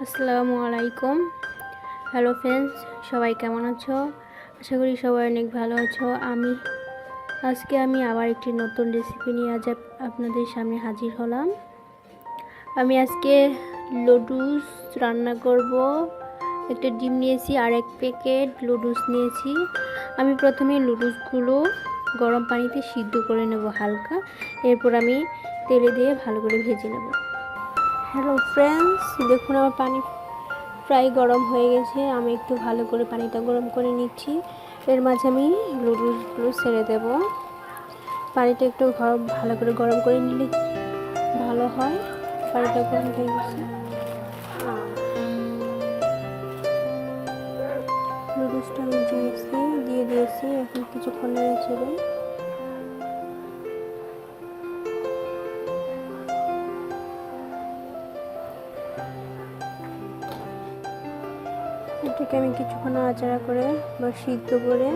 আসসালামু আলাইকুম। Hello friends, সবাই কেমন আছো? আশা করি সবাই অনেক ভালো আছো। আজকে আমি আবার একটি নতুন রেসিপি নিয়ে আপনাদের সামনে হাজির হলাম। আমি আজকে নুডলস রান্না করব। একটা ডিম নিয়েছি আর এক প্যাকেট নুডলস নিয়েছি। আমি প্রথমে নুডলসগুলো গরম পানিতে সিদ্ধ করে নেব হালকা, এরপর আমি তেলে দিয়ে ভালো করে ভেজে নেব। হ্যালো ফ্রেন্ডস, দেখুন আমার পানি প্রায় গরম হয়ে গেছে। আমি একটু ভালো করে পানিটা গরম করে নিচ্ছি। এর মাঝে আমি নুডলসগুলো ছেড়ে দেব। পানিটা একটু ভালো করে গরম করে নিলে ভালো হয়। পানিটা গরম হয়ে গেছে। নুডলসটা আমি দিয়ে দিয়েছি। এখন কিছুক্ষণ নেড়ে চেড়ে এটাকে আমি কিছুক্ষণ নাড়াচাড়া করে বা সিদ্ধ করে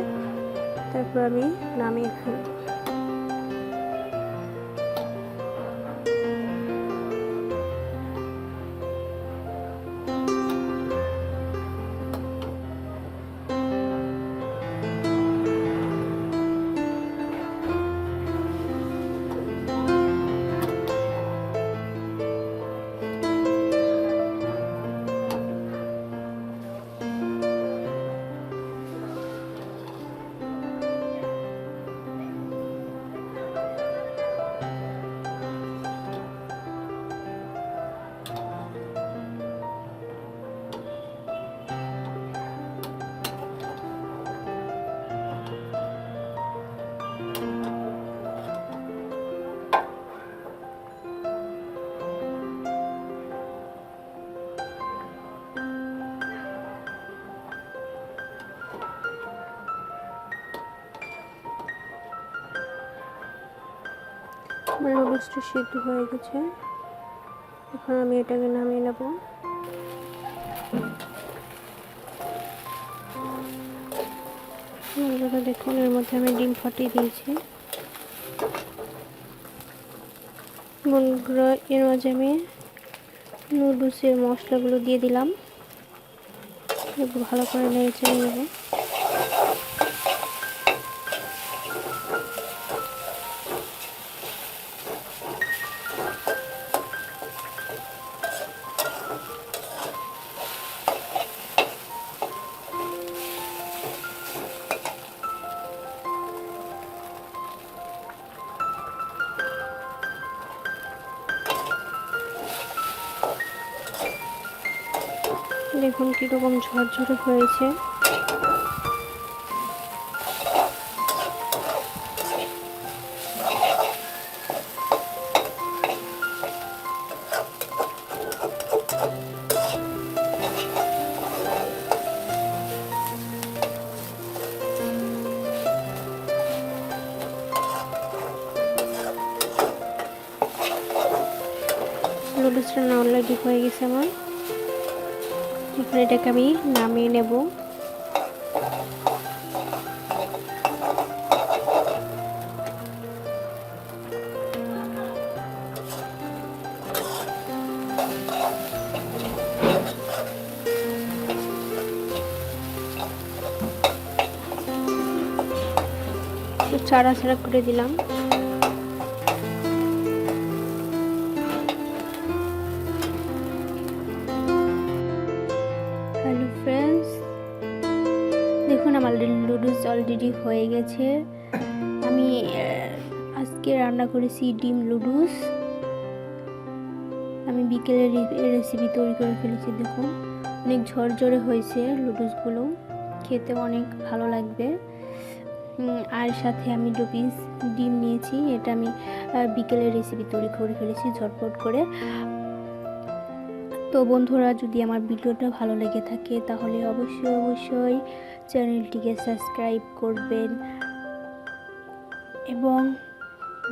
তারপর আমি নামিয়ে ফেলব। আমার নুডলসটা সিদ্ধ হয়ে গেছে। এখন আমি এটাকে নামিয়ে নেব। দেখুন, এর মধ্যে আমি ডিম ফাটিয়ে দিয়েছি। বন্ধুরা, এর মাঝে আমি নুডলসের মশলাগুলো দিয়ে দিলাম। ভালো করে নেড়ে চেড়ে নেব। দেখুন কীরকম ঝরঝরে হয়েছে। নুডলসটা না অলরেডি হয়ে গেছে আমার। এখন এটাকে আমি নামিয়ে নেব। ছাড়া করে দিলাম। হ্যালো ফ্রেন্ডস, দেখুন আমার নুডলস অলরেডি হয়ে গেছে। আমি আজকে রান্না করেছি ডিম নুডলস। আমি বিকেলের রেসিপি তৈরি করে ফেলেছি। দেখুন অনেক ঝরঝরে হয়েছে নুডলসগুলো, খেতে অনেক ভালো লাগবে। আর সাথে আমি 2 পিস ডিম নিয়েছি। এটা আমি বিকেলের রেসিপি তৈরি করে ফেলেছি ঝটপট করে। তো বন্ধুরা, যদি আমার ভিডিওটা ভালো লেগে থাকে তাহলে অবশ্যই চ্যানেলটিকে সাবস্ক্রাইব করবেন এবং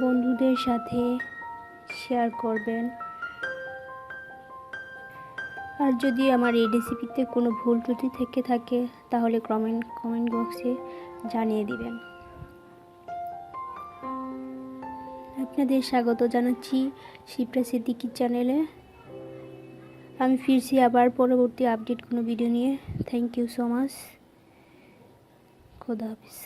বন্ধুদের সাথে শেয়ার করবেন। আর যদি আমার এই রেসিপিতে কোনো ভুল ত্রুটি থেকে থাকে তাহলে কমেন্ট বক্সে জানিয়ে দিবেন। আপনাদের স্বাগত জানাচ্ছি শিপ্রা সিদ্দিকি চ্যানেলে। আমি ফিরছি আবার পরবর্তী আপডেট কোনো ভিডিও নিয়ে। Thank you so much. খোদা হাফেজ।